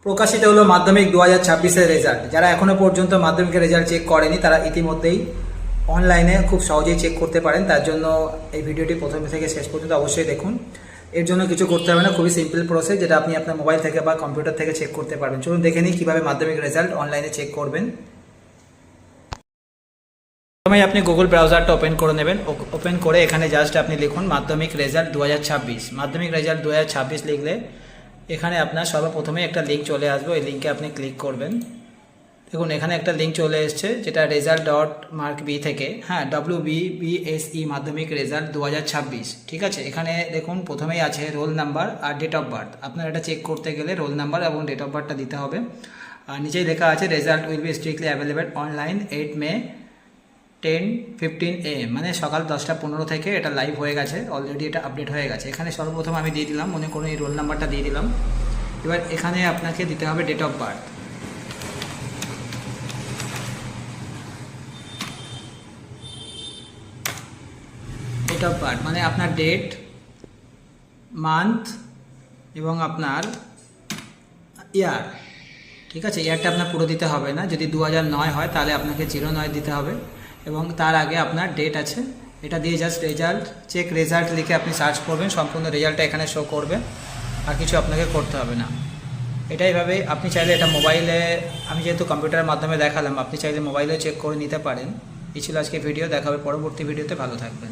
প্রকাশিত হলো মাধ্যমিক 2026-এর রেজাল্ট। যারা এখনো পর্যন্ত মাধ্যমিকের রেজাল্ট চেক করেনি তারা ইতিমধ্যেই অনলাইনে খুব সহজেই চেক করতে পারেন। তার জন্য এই ভিডিওটি প্রথম থেকে শেষ পর্যন্ত অবশ্যই দেখুন। এর জন্য কিছু করতে হবে না, খুবই সিম্পল প্রসেস, যেটা আপনি আপনার মোবাইল থেকে বা কম্পিউটার থেকে চেক করতে পারবেন। চলুন দেখে নিই কীভাবে মাধ্যমিক রেজাল্ট অনলাইনে চেক করবেন। প্রথমে আপনি গুগল ব্রাউজারটা ওপেন করে নেবেন। ওপেন করে এখানে জাস্ট আপনি লিখুন মাধ্যমিক রেজাল্ট 2026। মাধ্যমিক রেজাল্ট 2026 লিখলে এখানে আপনার সর্বপ্রথমে একটা লিঙ্ক চলে আসবে, ওই লিঙ্কে আপনি ক্লিক করবেন। দেখুন এখানে একটা লিঙ্ক চলে এসছে, যেটা result.markb থেকে, হ্যাঁ, WBBSE মাধ্যমিক রেজাল্ট 2026। ঠিক আছে, এখানে দেখুন প্রথমেই আছে রোল নাম্বার আর ডেট অফ বার্থ। আপনার এটা চেক করতে গেলে রোল নাম্বার এবং ডেট অফ বার্থটা দিতে হবে। আর নিচেই লেখা আছে result will be strictly available online 8 May 10:15 AM, মানে সকাল 10:15 থেকে এটা লাইভ হয়ে গেছে, অলরেডি এটা আপডেট হয়ে গেছে। এখানে সর্বপ্রথম আমি দিয়ে দিলাম, মনে করুন এই রোল নাম্বারটা দিয়ে দিলাম। এবার এখানে আপনাকে দিতে হবে date of birth. Date of birth মানে আপনার ডেট, মান্থ এবং আপনার ইয়ার। ঠিক আছে, ইয়ারটা আপনার পুরো দিতে হবে না। যদি 2009 হয় তাহলে আপনাকে 09 দিতে হবে, এবং তার আগে আপনার ডেট আছে, এটা দিয়ে জাস্ট রেজাল্ট চেক রেজাল্ট লিখে আপনি সার্চ করবেন, সম্পূর্ণ রেজাল্টটা এখানে শো করবে, আর কিছু আপনাকে করতে হবে না। এটাইভাবে আপনি চাইলে এটা মোবাইলে, আমি যেহেতু কম্পিউটারের মাধ্যমে দেখালাম, আপনি চাইলে মোবাইলে চেক করে নিতে পারেন। এই ছিল আজকে ভিডিও, দেখা হবে পরবর্তী ভিডিওতে। ভালো থাকবেন।